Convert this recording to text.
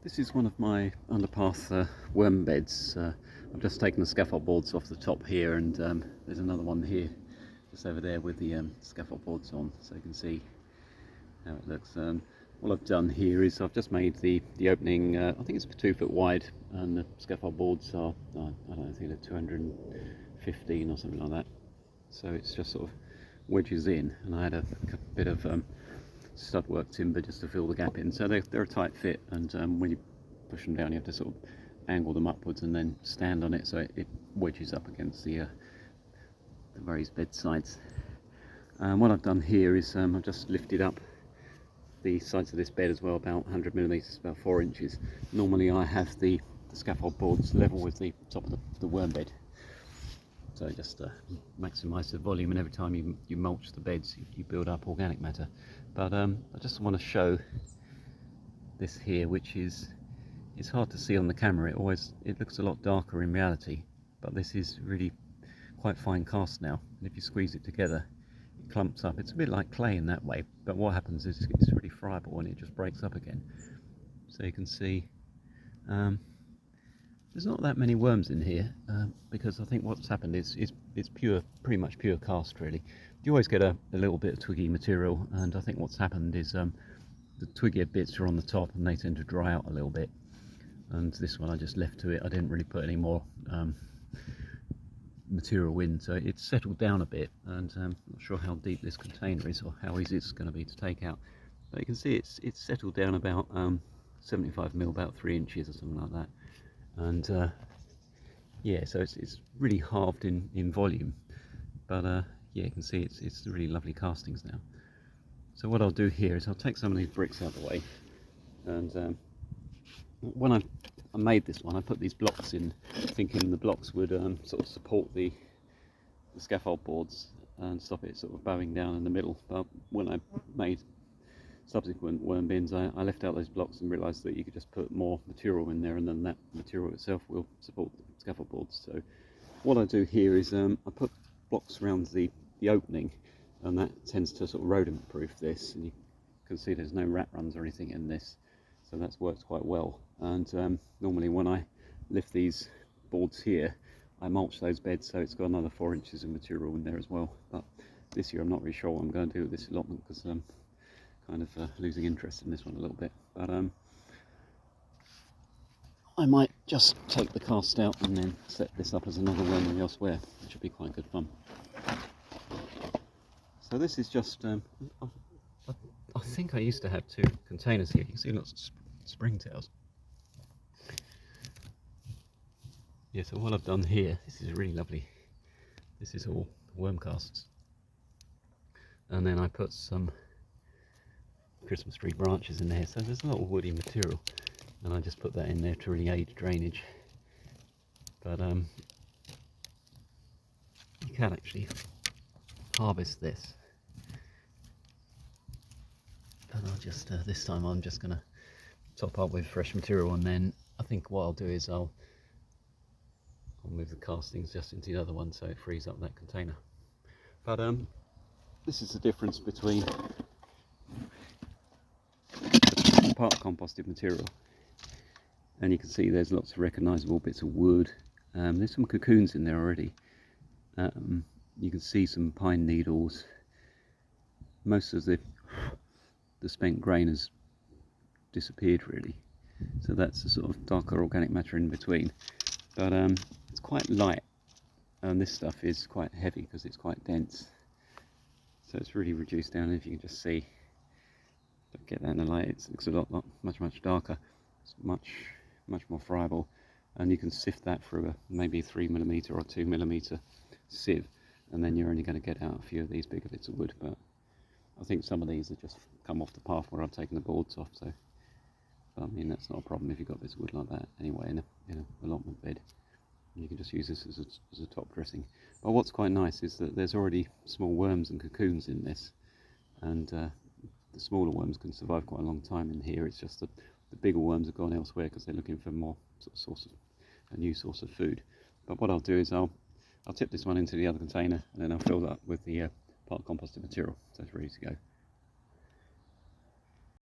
This is one of my Underpath worm beds. I've just taken the scaffold boards off the top here, and there's another one here just over there with the scaffold boards on, so you can see how it looks. What I've done here is I've just made the opening, I think it's 2 foot wide, and the scaffold boards are, I don't know, I think they're 215 or something like that. So it's just sort of wedges in, and I had a bit of stud work timber just to fill the gap in, so they're a tight fit, and when you push them down you have to sort of angle them upwards and then stand on it so it wedges up against the various bed sides. What I've done here is I've just lifted up the sides of this bed as well, about 100 millimeters, about 4 inches. Normally I have the scaffold boards level with the top of the worm bed, so just maximise the volume, and every time you mulch the beds you build up organic matter. But I just want to show this here, which it's hard to see on the camera. It looks a lot darker in reality, but this is really quite fine cast now, and if you squeeze it together it clumps up. It's a bit like clay in that way, but what happens is it's really friable and it just breaks up again. So you can see there's not that many worms in here, because I think what's happened is it's pretty much pure cast really. You always get a little bit of twiggy material, and I think what's happened is the twiggier bits are on the top and they tend to dry out a little bit, and this one I just left to it. I didn't really put any more material in, so it's settled down a bit, and I'm not sure how deep this container is or how easy it's going to be to take out, but you can see it's settled down about 75 mil, about 3 inches or something like that. And yeah, so it's really halved in volume, but yeah, you can see it's really lovely castings now. So what I'll do here is I'll take some of these bricks out of the way, and when I made this one I put these blocks in thinking the blocks would sort of support the scaffold boards and stop it sort of bowing down in the middle. But when I made subsequent worm bins, I left out those blocks and realised that you could just put more material in there, and then that material itself will support the scaffold boards. So what I do here is I put blocks around the opening, and that tends to sort of rodent proof this, and you can see there's no rat runs or anything in this, so that's worked quite well. And normally when I lift these boards here I mulch those beds, so it's got another 4 inches of material in there as well. But this year I'm not really sure what I'm going to do with this allotment, because kind of losing interest in this one a little bit, but I might just take the cast out and then set this up as another wormery elsewhere, which would be quite good fun. So this is just I think I used to have 2 containers here. You can see lots of springtails. Yeah, so what I've done here, this is really lovely, this is all worm casts, and then I put some Christmas tree branches in there, so there's a lot of woody material, and I just put that in there to really aid drainage. But you can actually harvest this, but I'll just this time I'm just going to top up with fresh material, and then I think what I'll do is I'll move the castings just into the other one so it frees up that container. But this is the difference between part composted material, and you can see there's lots of recognisable bits of wood. There's some cocoons in there already. You can see some pine needles. Most of the spent grain has disappeared really, so that's the sort of darker organic matter in between. But it's quite light, and this stuff is quite heavy because it's quite dense, so it's really reduced down. If you can just see, don't get that in the light, it looks a lot much darker. It's much more friable, and you can sift that through a maybe 3mm or 2mm sieve, and then you're only going to get out a few of these bigger bits of wood. But I think some of these have just come off the path where I've taken the boards off, so I mean that's not a problem if you've got bits of wood like that anyway in a allotment bed. You can just use this as a top dressing. But what's quite nice is that there's already small worms and cocoons in this, and the smaller worms can survive quite a long time in here. It's just that the bigger worms have gone elsewhere because they're looking for more sort of a new source of food. But what I'll do is I'll tip this one into the other container, and then I'll fill that up with the part composted material, so it's ready to go.